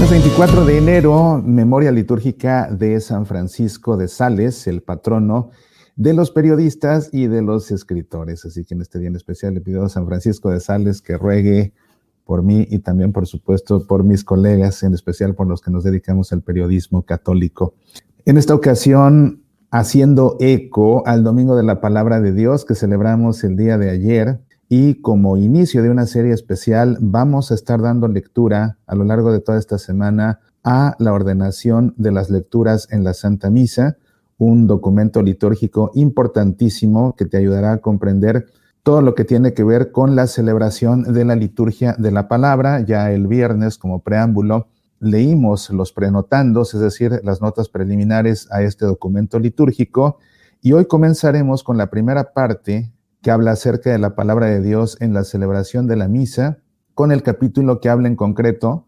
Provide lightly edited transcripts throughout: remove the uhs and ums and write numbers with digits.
Lunes 24 de enero, memoria litúrgica de San Francisco de Sales, el patrono de los periodistas y de los escritores. Así que en este día en especial le pido a San Francisco de Sales que ruegue por mí y también, por supuesto, por mis colegas, en especial por los que nos dedicamos al periodismo católico. En esta ocasión, haciendo eco al Domingo de la Palabra de Dios que celebramos el día de ayer, y como inicio de una serie especial, vamos a estar dando lectura a lo largo de toda esta semana a la ordenación de las lecturas en la Santa Misa, un documento litúrgico importantísimo que te ayudará a comprender todo lo que tiene que ver con la celebración de la liturgia de la palabra. Ya el viernes, como preámbulo, leímos los prenotandos, es decir, las notas preliminares a este documento litúrgico, y hoy comenzaremos con la primera parte que habla acerca de la palabra de Dios en la celebración de la misa, con el capítulo que habla en concreto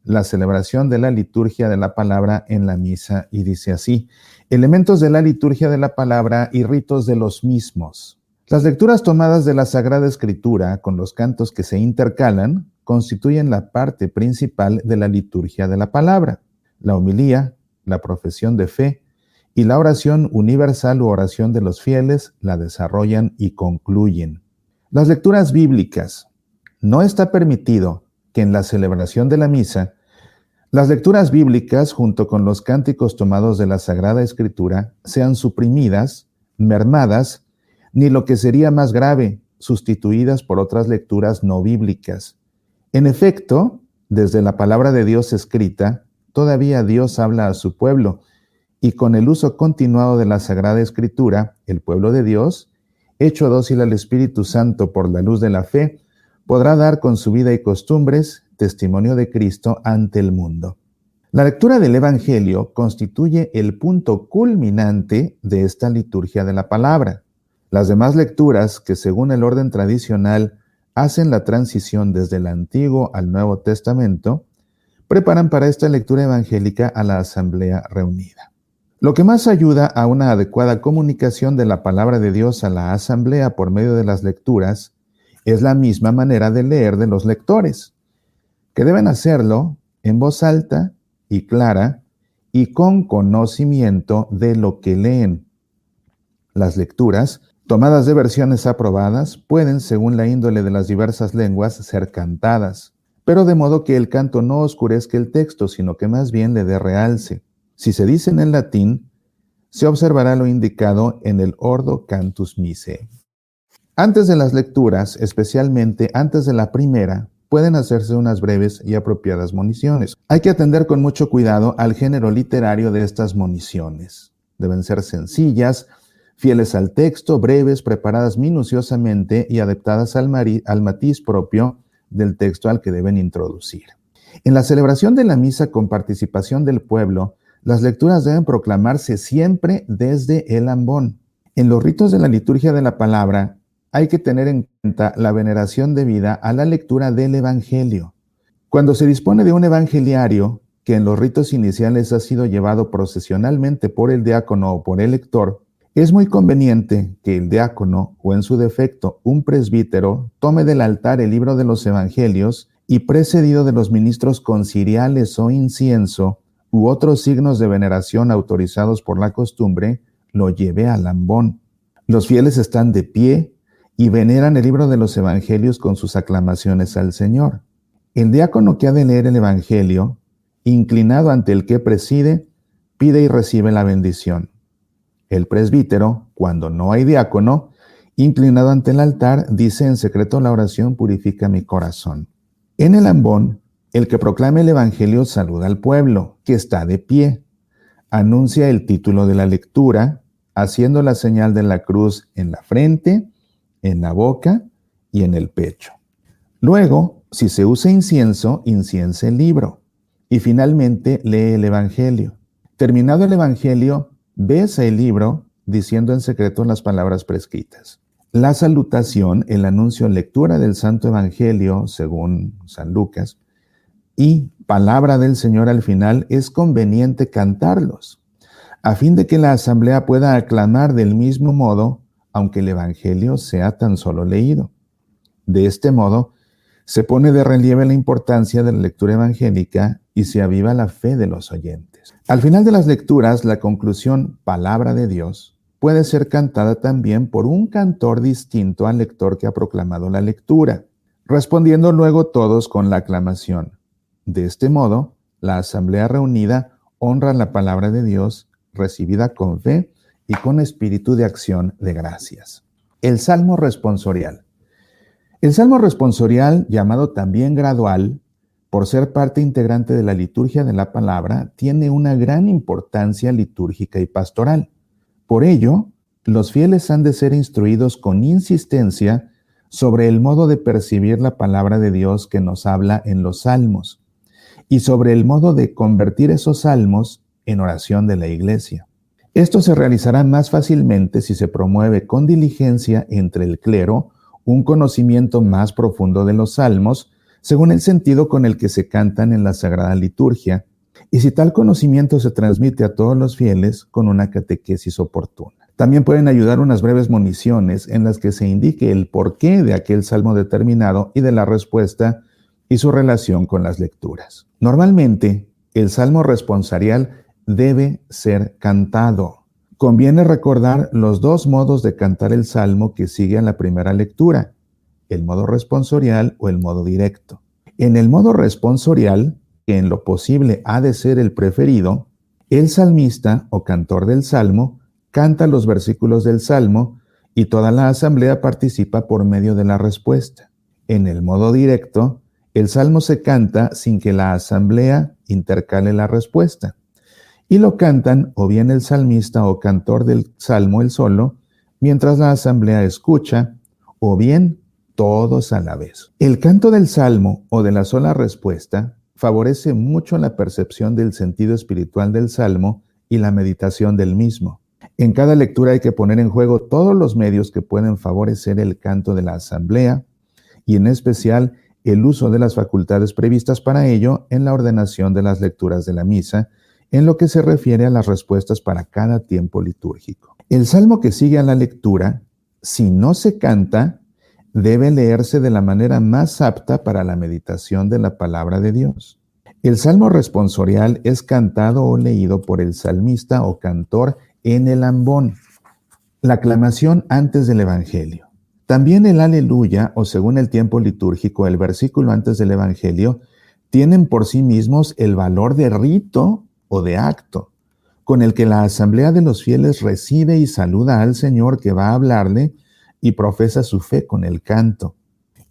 la celebración de la liturgia de la palabra en la misa, y dice así: elementos de la liturgia de la palabra y ritos de los mismos. Las lecturas tomadas de la Sagrada Escritura con los cantos que se intercalan constituyen la parte principal de la liturgia de la palabra. La homilía, la profesión de fe y la oración universal u oración de los fieles la desarrollan y concluyen. Las lecturas bíblicas. No está permitido que en la celebración de la misa las lecturas bíblicas, junto con los cánticos tomados de la Sagrada Escritura, sean suprimidas, mermadas, ni lo que sería más grave, sustituidas por otras lecturas no bíblicas. En efecto, desde la palabra de Dios escrita, todavía Dios habla a su pueblo, y con el uso continuado de la Sagrada Escritura, el pueblo de Dios, hecho dócil al Espíritu Santo por la luz de la fe, podrá dar con su vida y costumbres testimonio de Cristo ante el mundo. La lectura del Evangelio constituye el punto culminante de esta liturgia de la palabra. Las demás lecturas, que según el orden tradicional hacen la transición desde el Antiguo al Nuevo Testamento, preparan para esta lectura evangélica a la asamblea reunida. Lo que más ayuda a una adecuada comunicación de la palabra de Dios a la asamblea por medio de las lecturas es la misma manera de leer de los lectores, que deben hacerlo en voz alta y clara y con conocimiento de lo que leen. Las lecturas, tomadas de versiones aprobadas, pueden, según la índole de las diversas lenguas, ser cantadas, pero de modo que el canto no oscurezca el texto, sino que más bien le dé realce. Si se dicen en latín, se observará lo indicado en el Ordo Cantus Missae. Antes de las lecturas, especialmente antes de la primera, pueden hacerse unas breves y apropiadas moniciones. Hay que atender con mucho cuidado al género literario de estas moniciones. Deben ser sencillas, fieles al texto, breves, preparadas minuciosamente y adaptadas al matiz propio del texto al que deben introducir. En la celebración de la misa con participación del pueblo, las lecturas deben proclamarse siempre desde el ambón. En los ritos de la liturgia de la palabra hay que tener en cuenta la veneración debida a la lectura del Evangelio. Cuando se dispone de un evangeliario que en los ritos iniciales ha sido llevado procesionalmente por el diácono o por el lector, es muy conveniente que el diácono, o en su defecto un presbítero, tome del altar el libro de los evangelios y, precedido de los ministros con ciriales o incienso u otros signos de veneración autorizados por la costumbre, lo lleve al ambón. Los fieles están de pie y veneran el libro de los evangelios con sus aclamaciones al Señor. El diácono que ha de leer el evangelio, inclinado ante el que preside, pide y recibe la bendición. El presbítero, cuando no hay diácono, inclinado ante el altar, dice en secreto la oración "Purifica mi corazón". En el ambón, el que proclama el evangelio saluda al pueblo, que está de pie. Anuncia el título de la lectura, haciendo la señal de la cruz en la frente, en la boca y en el pecho. Luego, si se usa incienso, inciense el libro. Y finalmente, lee el evangelio. Terminado el evangelio, besa el libro, diciendo en secreto las palabras prescritas. La salutación, el anuncio, lectura del Santo Evangelio, según San Lucas, y palabra del Señor al final, es conveniente cantarlos, a fin de que la asamblea pueda aclamar del mismo modo, aunque el Evangelio sea tan solo leído. De este modo, Se pone de relieve la importancia de la lectura evangélica y se aviva la fe de los oyentes. Al final de las lecturas, la conclusión Palabra de Dios puede ser cantada también por un cantor distinto al lector que ha proclamado la lectura, respondiendo luego todos con la aclamación. De este modo, la asamblea reunida honra la palabra de Dios recibida con fe y con espíritu de acción de gracias. El Salmo responsorial. El Salmo responsorial, llamado también gradual, por ser parte integrante de la liturgia de la palabra, tiene una gran importancia litúrgica y pastoral. Por ello, los fieles han de ser instruidos con insistencia sobre el modo de percibir la palabra de Dios que nos habla en los salmos y sobre el modo de convertir esos salmos en oración de la Iglesia. Esto se realizará más fácilmente si se promueve con diligencia entre el clero un conocimiento más profundo de los salmos, según el sentido con el que se cantan en la Sagrada Liturgia, y si tal conocimiento se transmite a todos los fieles con una catequesis oportuna. También pueden ayudar unas breves moniciones en las que se indique el porqué de aquel salmo determinado y de la respuesta y su relación con las lecturas. Normalmente, el salmo responsorial debe ser cantado. Conviene recordar los dos modos de cantar el salmo que sigue a la primera lectura, el modo responsorial o el modo directo. En el modo responsorial, que en lo posible ha de ser el preferido, el salmista o cantor del salmo canta los versículos del salmo y toda la asamblea participa por medio de la respuesta. En el modo directo, el salmo se canta sin que la asamblea intercale la respuesta. Y lo cantan o bien el salmista o cantor del salmo él solo, mientras la asamblea escucha, o bien todos a la vez. El canto del salmo o de la sola respuesta favorece mucho la percepción del sentido espiritual del salmo y la meditación del mismo. En cada lectura hay que poner en juego todos los medios que pueden favorecer el canto de la asamblea y en especial el uso de las facultades previstas para ello en la ordenación de las lecturas de la misa, en lo que se refiere a las respuestas para cada tiempo litúrgico. El salmo que sigue a la lectura, si no se canta, debe leerse de la manera más apta para la meditación de la palabra de Dios. El salmo responsorial es cantado o leído por el salmista o cantor en el ambón, la aclamación antes del Evangelio. También el aleluya, o según el tiempo litúrgico, el versículo antes del Evangelio, tienen por sí mismos el valor de rito o de acto, con el que la asamblea de los fieles recibe y saluda al Señor que va a hablarle y profesa su fe con el canto.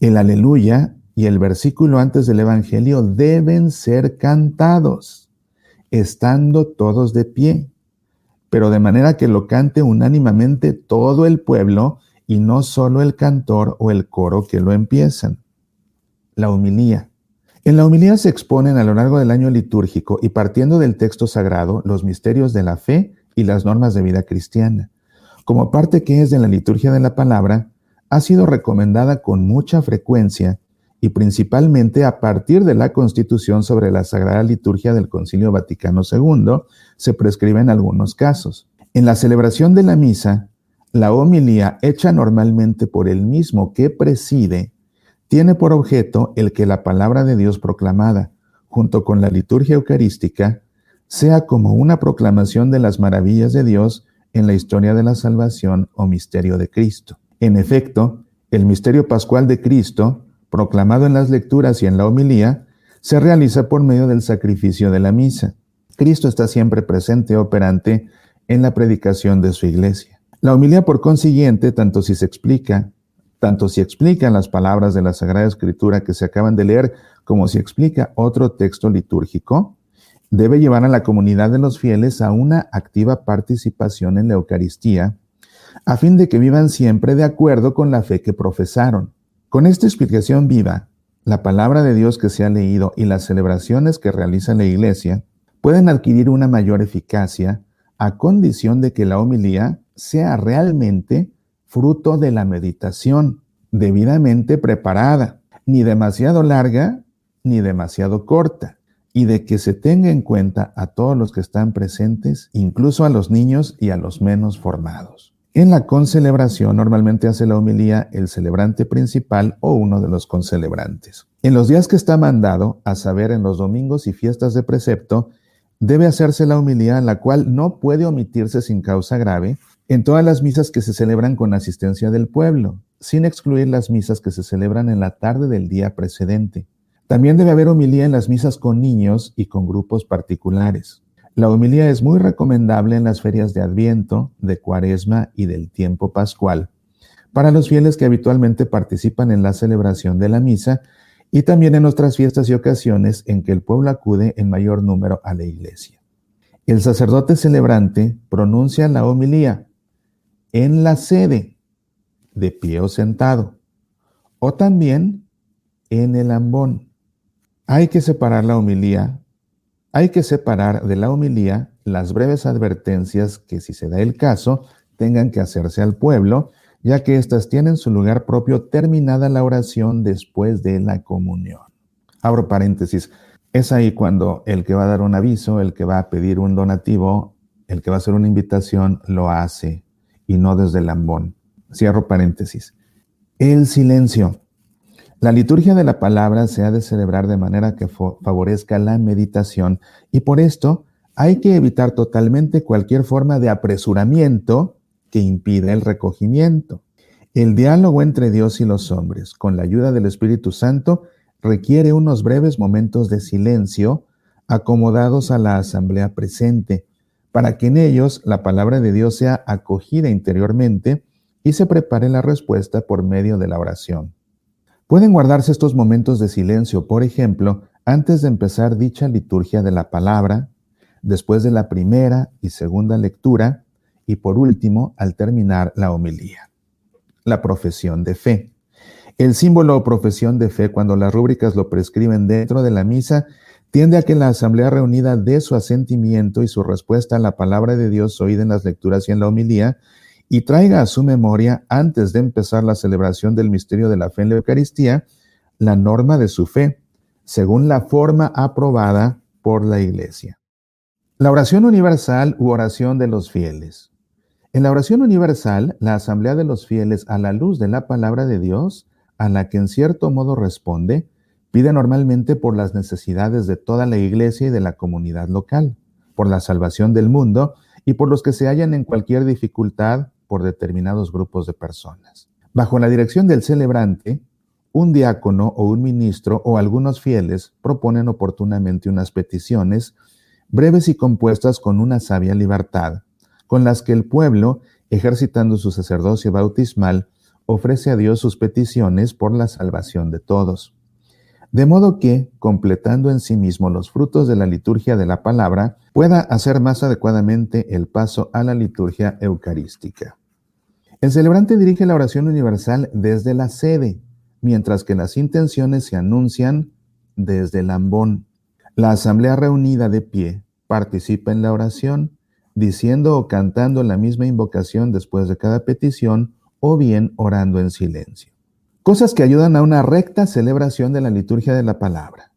El aleluya y el versículo antes del Evangelio deben ser cantados, estando todos de pie, pero de manera que lo cante unánimemente todo el pueblo y no solo el cantor o el coro que lo empiezan. La homilía. En la homilía se exponen a lo largo del año litúrgico y partiendo del texto sagrado los misterios de la fe y las normas de vida cristiana. Como parte que es de la liturgia de la palabra, ha sido recomendada con mucha frecuencia y principalmente a partir de la Constitución sobre la Sagrada Liturgia del Concilio Vaticano II, se prescribe en algunos casos. En la celebración de la misa, la homilía hecha normalmente por el mismo que preside, tiene por objeto el que la palabra de Dios proclamada, junto con la liturgia eucarística, sea como una proclamación de las maravillas de Dios en la historia de la salvación o misterio de Cristo. En efecto, el misterio pascual de Cristo, proclamado en las lecturas y en la homilía, se realiza por medio del sacrificio de la misa. Cristo está siempre presente, operante en la predicación de su iglesia. La homilía, por consiguiente, tanto si explican las palabras de la Sagrada Escritura que se acaban de leer, como si explica otro texto litúrgico, debe llevar a la comunidad de los fieles a una activa participación en la Eucaristía, a fin de que vivan siempre de acuerdo con la fe que profesaron. Con esta explicación viva, la palabra de Dios que se ha leído y las celebraciones que realiza la Iglesia pueden adquirir una mayor eficacia a condición de que la homilía sea realmente fruto de la meditación, debidamente preparada, ni demasiado larga ni demasiado corta, y de que se tenga en cuenta a todos los que están presentes, incluso a los niños y a los menos formados. En la concelebración normalmente hace la homilía el celebrante principal o uno de los concelebrantes. En los días que está mandado, a saber, en los domingos y fiestas de precepto, debe hacerse la homilía, la cual no puede omitirse sin causa grave en todas las misas que se celebran con asistencia del pueblo, sin excluir las misas que se celebran en la tarde del día precedente. También debe haber homilía en las misas con niños y con grupos particulares. La homilía es muy recomendable en las ferias de Adviento, de Cuaresma y del tiempo pascual, para los fieles que habitualmente participan en la celebración de la misa y también en otras fiestas y ocasiones en que el pueblo acude en mayor número a la iglesia. El sacerdote celebrante pronuncia la homilía en la sede, de pie o sentado, o también en el ambón. Hay que separar de la homilía las breves advertencias que, si se da el caso, tengan que hacerse al pueblo, ya que éstas tienen su lugar propio terminada la oración después de la comunión. Abro paréntesis. Es ahí cuando el que va a dar un aviso, el que va a pedir un donativo, el que va a hacer una invitación, lo hace, y no desde el ambón. Cierro paréntesis. El silencio. La liturgia de la palabra se ha de celebrar de manera que favorezca la meditación, y por esto hay que evitar totalmente cualquier forma de apresuramiento que impida el recogimiento. El diálogo entre Dios y los hombres, con la ayuda del Espíritu Santo, requiere unos breves momentos de silencio acomodados a la asamblea presente, para que en ellos la palabra de Dios sea acogida interiormente y se prepare la respuesta por medio de la oración. Pueden guardarse estos momentos de silencio, por ejemplo, antes de empezar dicha liturgia de la palabra, después de la primera y segunda lectura, y por último, al terminar la homilía. La profesión de fe. El símbolo o profesión de fe, cuando las rúbricas lo prescriben dentro de la misa, tiende a que la asamblea reunida dé su asentimiento y su respuesta a la palabra de Dios oída en las lecturas y en la homilía, y traiga a su memoria, antes de empezar la celebración del misterio de la fe en la Eucaristía, la norma de su fe, según la forma aprobada por la Iglesia. La oración universal u oración de los fieles. En la oración universal, la asamblea de los fieles, a la luz de la palabra de Dios, a la que en cierto modo responde, pide normalmente por las necesidades de toda la Iglesia y de la comunidad local, por la salvación del mundo y por los que se hallan en cualquier dificultad por determinados grupos de personas. Bajo la dirección del celebrante, un diácono o un ministro o algunos fieles proponen oportunamente unas peticiones, breves y compuestas con una sabia libertad, con las que el pueblo, ejercitando su sacerdocio bautismal, ofrece a Dios sus peticiones por la salvación de todos. De modo que, completando en sí mismo los frutos de la liturgia de la palabra, pueda hacer más adecuadamente el paso a la liturgia eucarística. El celebrante dirige la oración universal desde la sede, mientras que las intenciones se anuncian desde el ambón. La asamblea reunida de pie participa en la oración, diciendo o cantando la misma invocación después de cada petición, o bien orando en silencio. Cosas que ayudan a una recta celebración de la liturgia de la palabra.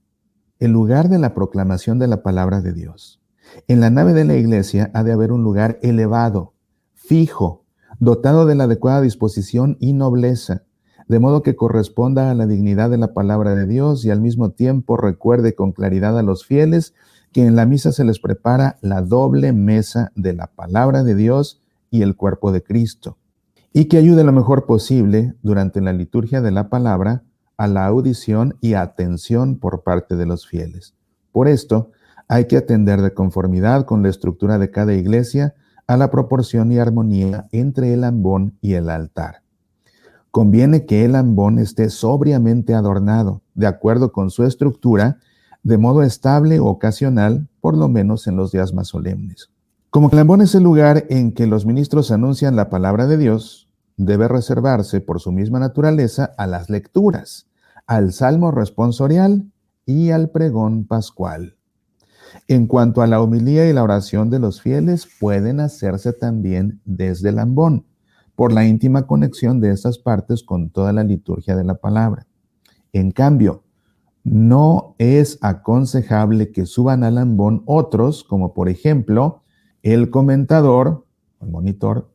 El lugar de la proclamación de la palabra de Dios. En la nave de la iglesia ha de haber un lugar elevado, fijo, dotado de la adecuada disposición y nobleza, de modo que corresponda a la dignidad de la palabra de Dios y al mismo tiempo recuerde con claridad a los fieles que en la misa se les prepara la doble mesa de la palabra de Dios y el cuerpo de Cristo, y que ayude lo mejor posible durante la liturgia de la palabra a la audición y atención por parte de los fieles. Por esto, hay que atender de conformidad con la estructura de cada iglesia a la proporción y armonía entre el ambón y el altar. Conviene que el ambón esté sobriamente adornado, de acuerdo con su estructura, de modo estable o ocasional, por lo menos en los días más solemnes. Como el ambón es el lugar en que los ministros anuncian la palabra de Dios, debe reservarse por su misma naturaleza a las lecturas, al salmo responsorial y al pregón pascual. En cuanto a la homilía y la oración de los fieles, pueden hacerse también desde el ambón, por la íntima conexión de estas partes con toda la liturgia de la palabra. En cambio, no es aconsejable que suban al ambón otros, como por ejemplo, el comentador, el monitor,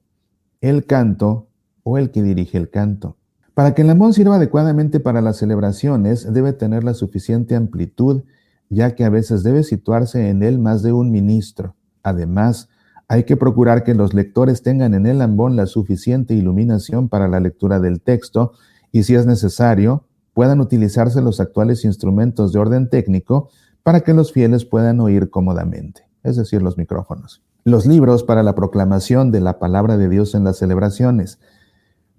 el canto o el que dirige el canto. Para que el ambón sirva adecuadamente para las celebraciones, debe tener la suficiente amplitud, ya que a veces debe situarse en él más de un ministro. Además, hay que procurar que los lectores tengan en el ambón la suficiente iluminación para la lectura del texto y, si es necesario, puedan utilizarse los actuales instrumentos de orden técnico para que los fieles puedan oír cómodamente, es decir, los micrófonos. Los libros para la proclamación de la palabra de Dios en las celebraciones.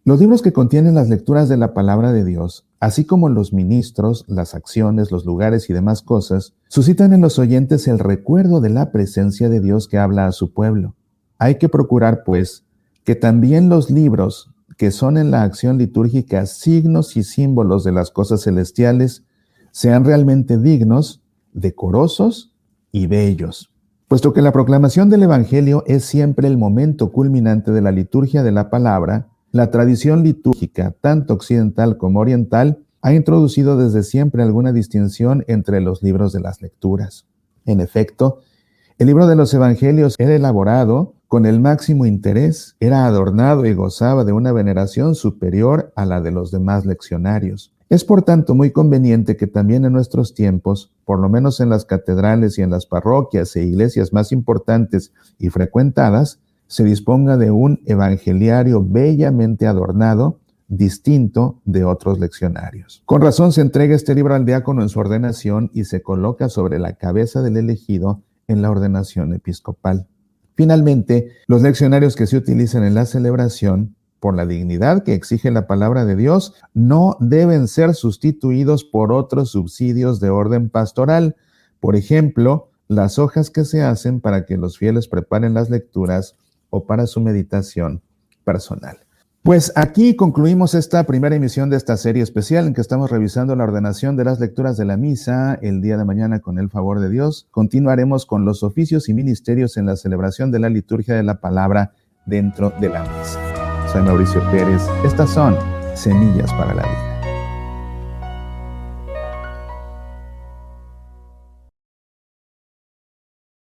Los libros que contienen las lecturas de la palabra de Dios, así como los ministros, las acciones, los lugares y demás cosas, suscitan en los oyentes el recuerdo de la presencia de Dios que habla a su pueblo. Hay que procurar, pues, que también los libros que son en la acción litúrgica signos y símbolos de las cosas celestiales sean realmente dignos, decorosos y bellos. Puesto que la proclamación del Evangelio es siempre el momento culminante de la liturgia de la palabra, la tradición litúrgica, tanto occidental como oriental, ha introducido desde siempre alguna distinción entre los libros de las lecturas. En efecto, el libro de los Evangelios era elaborado con el máximo interés, era adornado y gozaba de una veneración superior a la de los demás leccionarios. Es por tanto muy conveniente que también en nuestros tiempos, por lo menos en las catedrales y en las parroquias e iglesias más importantes y frecuentadas, se disponga de un evangeliario bellamente adornado, distinto de otros leccionarios. Con razón se entrega este libro al diácono en su ordenación y se coloca sobre la cabeza del elegido en la ordenación episcopal. Finalmente, los leccionarios que se utilizan en la celebración, por la dignidad que exige la palabra de Dios, no deben ser sustituidos por otros subsidios de orden pastoral. Por ejemplo, las hojas que se hacen para que los fieles preparen las lecturas o para su meditación personal. Pues aquí concluimos esta primera emisión de esta serie especial en que estamos revisando la ordenación de las lecturas de la misa. El día de mañana, con el favor de Dios, continuaremos con los oficios y ministerios en la celebración de la liturgia de la palabra dentro de la misa. Soy Mauricio Pérez. Estas son Semillas para la Vida.